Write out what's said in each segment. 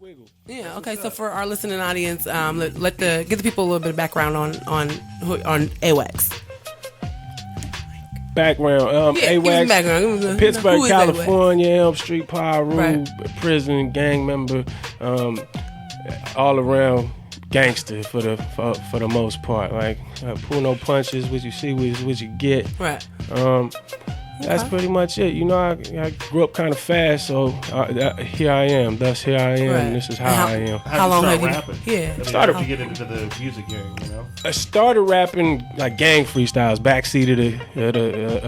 wiggle. Yeah. Okay. So for our listening audience, get the people a little bit of background on AWACS. Background. AWACS, Pittsburgh, California, Elm Street, Piru, prison, gang member, all around gangster for the most part. Like pull no punches. What you see is what you get. Right. That's pretty much it. You know, I grew up kind of fast, so here I am. Thus, here I am. And this is how I am. How long have you rapping? Yeah. How did you get into the music game? You know, I started rapping like gang freestyles, backseat of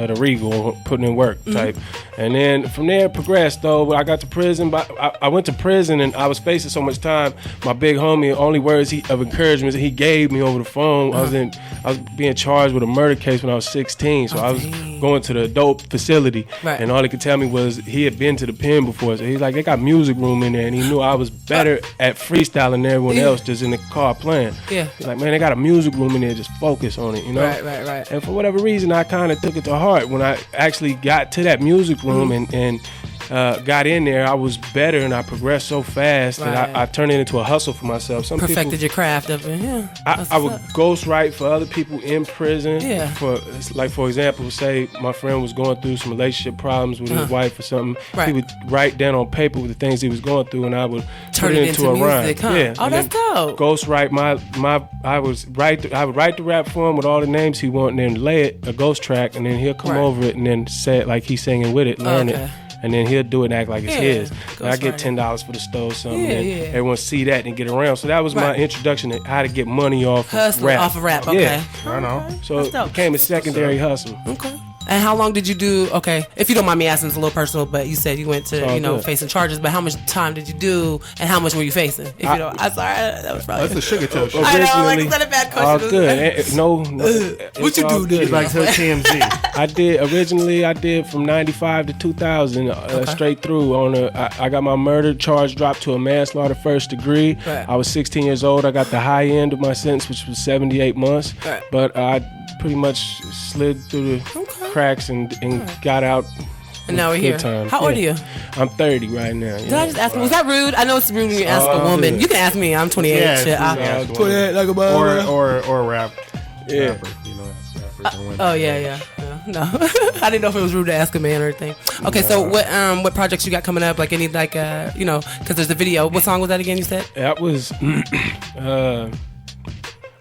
the Regal, putting in work type, and then from there progressed. Though I got to prison, but I went to prison and I was facing so much time. My big homie, only words of encouragement that he gave me over the phone. I was being charged with a murder case when I was 16, so I was going to the adult facility, and all he could tell me was he had been to the pen before, so he's like, they got music room in there, and he knew I was better at freestyling than everyone else just in the car playing. He's like, man, they got a music room in there, just focus on it, you know. Right. And for whatever reason, I kind of took it to heart. When I actually got to that music room and got in there, I was better, and I progressed so fast that I turned it into a hustle for myself. Some perfected people, your craft of it. I would ghostwrite for other people in prison. For example, say my friend was going through some relationship problems with his wife or something. He would write down on paper the things he was going through, and I would turn it into a music, rhyme. Yeah, oh, that's dope. Ghostwrite I would write the rap for him with all the names he wanted, and then lay it a ghost track, and then he'll come over it and then say it like he's singing with it, learn it. And then he'll do it and act like it's his. And I get $10 for the stove, something. And everyone see that and get around. So that was my introduction to how to get money off of rap. Off of rap, okay. Yeah. I know. So it became a secondary hustle. Okay. And how long did you do? Okay, if you don't mind me asking, it's a little personal, but you said you went to facing charges. But how much time did you do, and how much were you facing? If you don't, I'm sorry, that was probably. That's a SugaToeShow. I know, like is that a bad question? All good. No. What you do? She's like so TMZ. I did from 95 to 2000 straight through. I got my murder charge dropped to a manslaughter first degree. I was 16 years old. I got the high end of my sentence, which was 78 months. But I pretty much slid through the cracks and got out. And now we're here. Time. How old are you? I'm 30 right now. Did I just ask? Was that rude? I know it's rude when you ask a woman. Good. You can ask me. I'm 28. Yeah, 28 like a mother. Or rap. Yeah. Rapper, you know, no, I didn't know if it was rude to ask a man or anything. Okay, so what projects you got coming up? Like any because there's a video. What song was that again? You said that was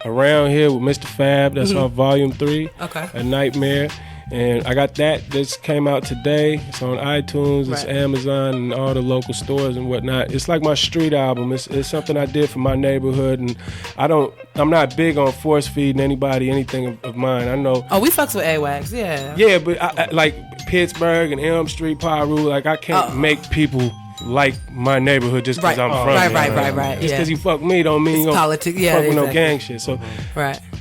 Around Here with Mr. Fab. That's on Volume 3. Okay. A Nightmare. And I got that. This came out today. It's on iTunes. It's Amazon and all the local stores and whatnot. It's like my street album. It's something I did for my neighborhood, and I'm not big on force feeding anybody anything of mine. I know. Oh, we fucks with AWACS, yeah. Yeah, but I like Pittsburgh and Elm Street, Piru. Like I can't make people like my neighborhood just because I'm from it. Right. Just because you fuck me don't mean you don't fuck with no gang shit. So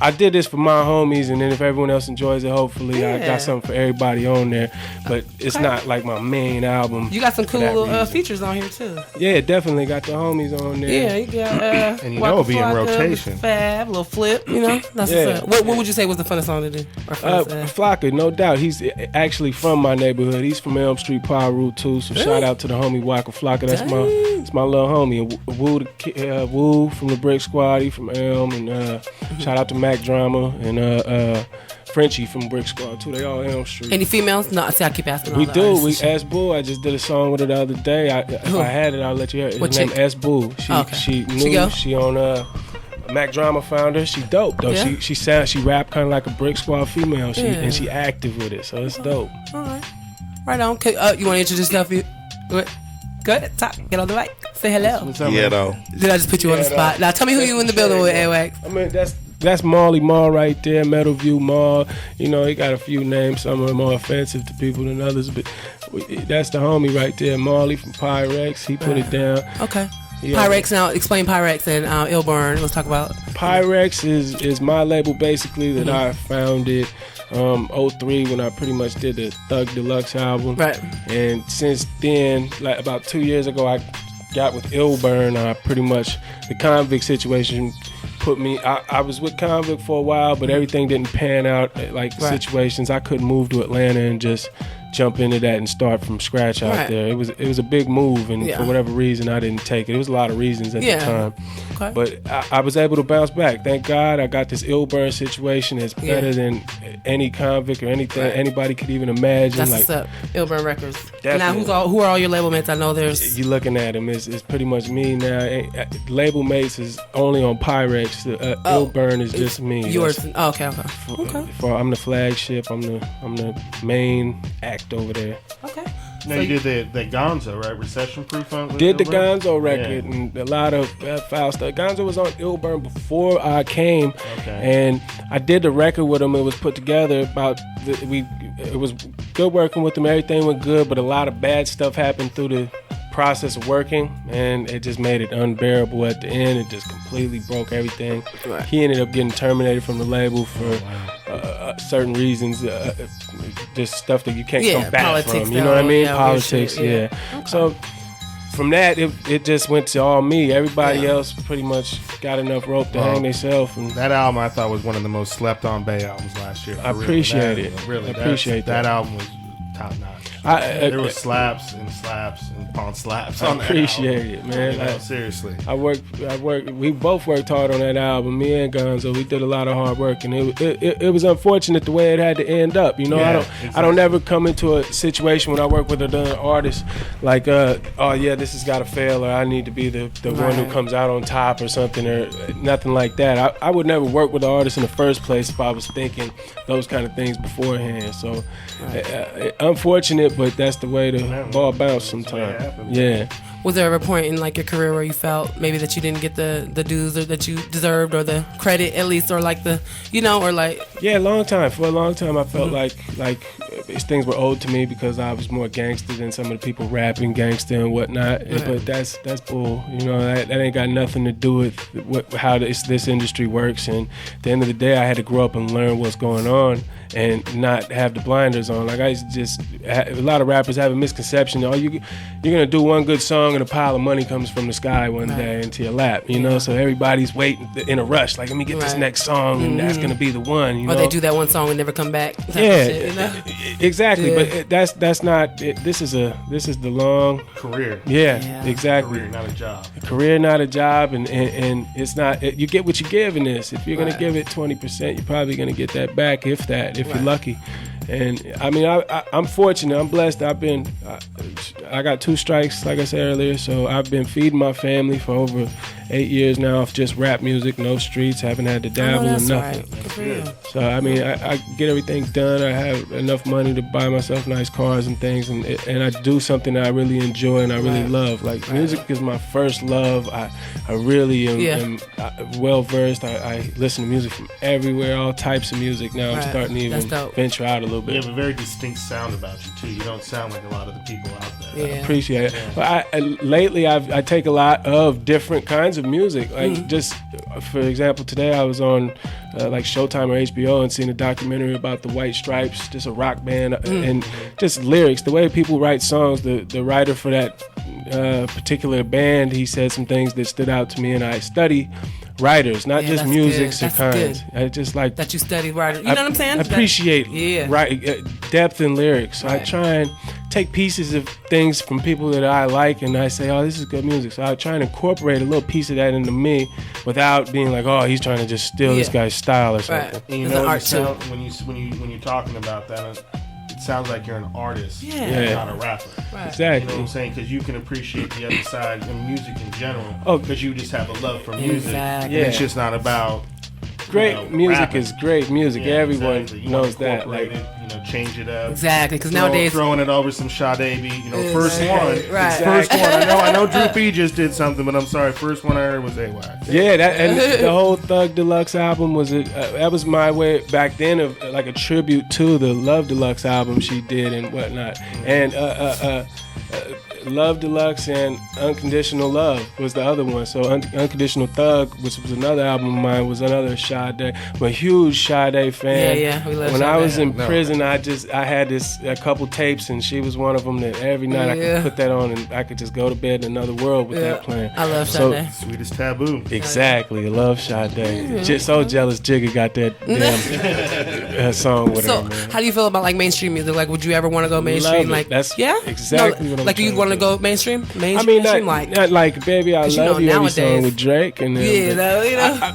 I did this for my homies, and then if everyone else enjoys it, hopefully I got something for everybody on there. But it's not like my main album. You got some cool little features on here too. Yeah, definitely got the homies on there. Yeah, you got and you know it'll be in rotation. Fab, little Flip, That's what would you say was the funnest song to do? Flocka, no doubt. He's actually from my neighborhood. He's from Elm Street, Piru too. So shout out to the homie Waka Flocka. That's my little homie. Woo from the Brick Squad. He from Elm, and shout out to Mac Drama and Frenchie from Brick Squad too. They all Elm Street. Any females? No, I keep asking. We do. We S Boo. I just did a song with her the other day. If I had it, I'll let you hear it. Her name S Boo. She new. She on Mac Drama found her. She dope though. Yeah. She rap kind of like a Brick Squad female. And she active with it, so it's dope. All right on. You want to introduce yourself? Go ahead, talk. Get on the mic. Say hello. Yeah, though. Did I just put you on the spot? Now tell me who you in the building with, AWACS. I mean, that's Marley Marl right there, Metal View Marl. He got a few names. Some are more offensive to people than others, but that's the homie right there, Marley from Pyrex. He put it down. Okay. Pyrex, now explain Pyrex and Illburn. Let's talk about Pyrex is my label basically that I founded 03 when I pretty much did the Thug Deluxe album. Right. And since then, like about 2 years ago, I got with Illburn. Pretty much the convict situation put me. I was with Convict for a while, but everything didn't pan out. Situations, I couldn't move to Atlanta and just jump into that and start from scratch out there. It was a big move, and for whatever reason, I didn't take it. There was a lot of reasons at the time. Okay. But I was able to bounce back. Thank God I got this Illburn situation. It's better than any convict or anything anybody could even imagine. That's what's up. Illburn Records. Definitely. Now, who are all your label mates? I know there's... You looking at them, it's pretty much me now. Label mates is only on Pyrex. Illburn is just me. Yours. Okay. I'm the flagship. I'm the main act over there. Okay. Now, you did the Gonzo, right? Recession Proof on Did the Gonzo record and a lot of foul stuff. Gonzo was on Illburn before I came, and I did the record with him. It was put together it was good working with him. Everything went good, but a lot of bad stuff happened through the process of working, and it just made it unbearable at the end. It just completely broke everything. Right. He ended up getting terminated from the label for certain reasons, just stuff that you can't come back from. You know what I mean? Politics, Okay. So from that, it just went to all me. Everybody else pretty much got enough rope to hang themselves. That album I thought was one of the most slept on Bay albums last year. I appreciate it. Really, I appreciate that album was top notch. There were slaps upon slaps. I appreciate it, man. Seriously. We both worked hard on that album. Me and Gonzo, we did a lot of hard work, and it was unfortunate the way it had to end up. You know, I don't never come into a situation when I work with another artist like, this has got to fail, or I need to be the one who comes out on top or something, or nothing like that. I would never work with an artist in the first place if I was thinking those kind of things beforehand. So, unfortunate. But that's the way the ball bounced sometimes. Yeah. Was there ever a point in like your career where you felt maybe that you didn't get the dues or that you deserved, or the credit at least, or like the, or like? Yeah, for a long time I felt like things were owed to me because I was more gangster than some of the people rapping gangster and whatnot. But that's bull. That ain't got nothing to do with how this industry works. And at the end of the day, I had to grow up and learn what's going on and not have the blinders on. Like a lot of rappers have a misconception. You're gonna do one good song and a pile of money comes from the sky one day into your lap. So everybody's waiting in a rush. Like, let me get this next song and that's gonna be the one. Or they do that one song and never come back. Exactly. Yeah. But that's not it. This is the long career. Yeah, exactly. Career, not a job. Career, not a job, and it's not. You get what you give in this. If you're gonna give it 20%, you're probably gonna get that back, if you're lucky. And I mean, I'm fortunate. I'm blessed. I got 2 strikes, like I said earlier. So I've been feeding my family for over 8 years now of just rap music, no streets. Haven't had to dabble in nothing. Right. So I mean, I get everything done. I have enough money to buy myself nice cars and things, and I do something that I really enjoy and I really love. Like music is my first love. I really am well versed. I listen to music from everywhere, all types of music. Now I'm starting to even venture out a little bit. You have a very distinct sound about you too. You don't sound like a lot of the people out there. I appreciate it. But lately I take a lot of different kinds of music. Like just for example, today I was on like Showtime or HBO and seen a documentary about the White Stripes, just a rock band, and just lyrics. The way people write songs. The writer for that particular band, he said some things that stood out to me, and I study writers, not just musics or kinds. I just like that you study writers. You know what I'm saying? I appreciate depth in lyrics. So I try and take pieces of things from people that I like, and I say, this is good music. So I try and incorporate a little piece of that into me without being like, he's trying to just steal this guy's style or something. You know, when you're talking about that, it sounds like you're an artist, not a rapper. Right. Exactly. You know what I'm saying? Because you can appreciate the other side of music in general. Because you just have a love for music. Exactly. And it's just not about great music rapping. Is great music. Everyone knows that. Like, change it up. Exactly. Because nowadays throwing it over some Sade beat. First one. Right. First one. I know Drew P just did something, but I'm sorry. First one I heard was AY. Yeah, that and the whole Thug Deluxe album was that was my way back then of like a tribute to the Love Deluxe album she did and whatnot. And Love Deluxe and Unconditional Love was the other one. So Unconditional Thug, which was another album of mine, was another Sade. I'm a huge Sade fan. Yeah, we love When Sade. I was in prison, I had a couple tapes, and she was one of them that every night I could put that on, and I could just go to bed in another world with that playing. I love Sade. Sweetest Taboo. Exactly, I love Sade. So jealous Jigga got that damn a song with her, man. So, how do you feel about like mainstream music? Like, would you ever want to go mainstream? Love it. Like, that's yeah, exactly what I'm like. You'd want to go mainstream? I mean, not like "Baby I Love You" every song with Drake and then,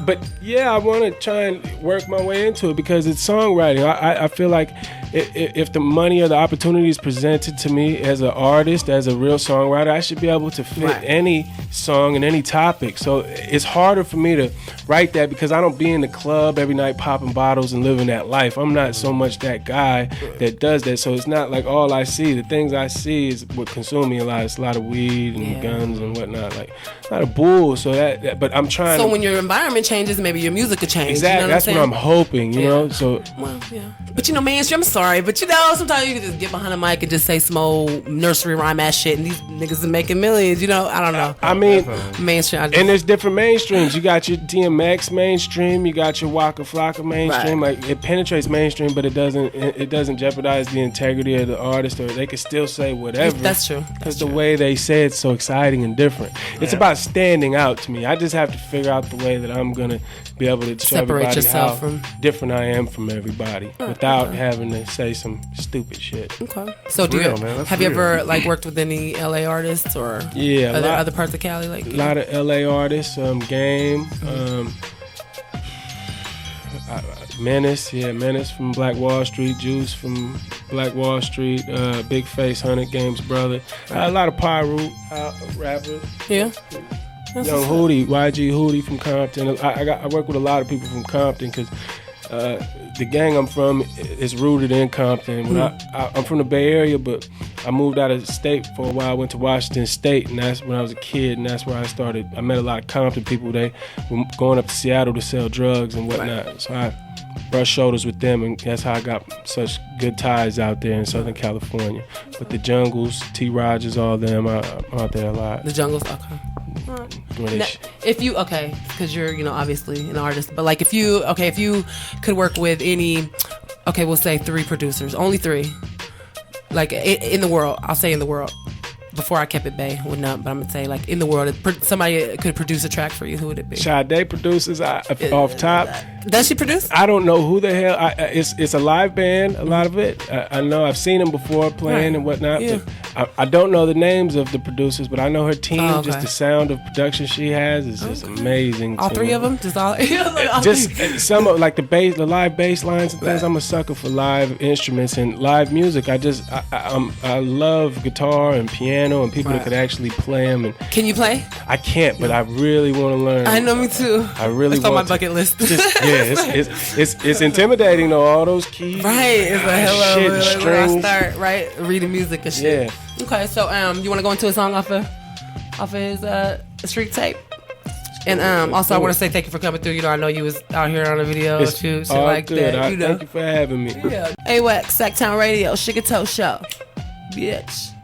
but I want to try and work my way into it because it's songwriting. I feel like if the money or the opportunity is presented to me as an artist, as a real songwriter, I should be able to fit any song and any topic. So it's harder for me to write that because I don't be in the club every night popping bottles and living that life. I'm not so much that guy that does that. So it's not like all I see. The things I see is what consume me a lot. It's a lot of weed and guns and whatnot. Like a lot of bull. So but I'm trying. So when your environment changes, maybe your music could change. Exactly. You know That's what I'm hoping. You know. So but mainstream. I'm sorry, but sometimes you can just get behind a mic and just say some old nursery rhyme ass shit, and these niggas are making millions. I don't know. I mean, mainstream. And there's different mainstreams. You got your DMX mainstream. You got your Waka Flocka mainstream. Like it penetrates mainstream, but it doesn't jeopardize the integrity of the artist, or they can still say whatever. That's true. Because the way they say it's so exciting and different. It's about standing out to me. I just have to figure out the way that I'm gonna be able to show separate everybody yourself how from different I am from everybody without having to say some stupid shit. Okay. So have you ever like worked with any LA artists or other parts of Cali? Like a lot of LA artists, Game, Menace from Black Wall Street, Juice from Black Wall Street, Big Face, 100 Game's brother. A lot of Pyro rappers. Yeah. Young Hootie, YG Hootie from Compton. I work with a lot of people from Compton because the gang I'm from is rooted in Compton. I'm from the Bay Area, but I moved out of state for a while. I went to Washington State, and that's when I was a kid, and that's where I started. I met a lot of Compton people. They were going up to Seattle to sell drugs and whatnot. So I brushed shoulders with them, and that's how I got such good ties out there in Southern California. But the Jungles, T. Rogers, all them, I'm out there a lot. The Jungles, okay. Now, if you because you're obviously an artist, but like if you could work with any, we'll say 3 producers, only 3, like in the world. I'll say in the world. Before I kept it Bay, would not, but I'm gonna say like in the world, if somebody could produce a track for you, who would it be? Sade produces off top. Does she produce? I don't know who the hell. It's a live band, a lot of it. I know I've seen them before playing and whatnot. Yeah. But I don't know the names of the producers, but I know her team. Oh, okay. Just the sound of production she has is just amazing. All 3 of them, just all. Just some of like the live bass lines and things. I'm a sucker for live instruments and live music. I love guitar and piano. And people that could actually play them. And can you play? I can't, but I really want to learn. I know, me too. I really it's on my bucket list. It's intimidating though. All those keys, It's a hell shit and strings. I start reading music and shit. Yeah. Okay, so you want to go into a song off of his street tape? And also, I want to say thank you for coming through. I know you was out here on a video shoot, shit like good. that. Thank you for having me. Yeah. AWAC, Sacktown Radio, SugaToeShow, bitch.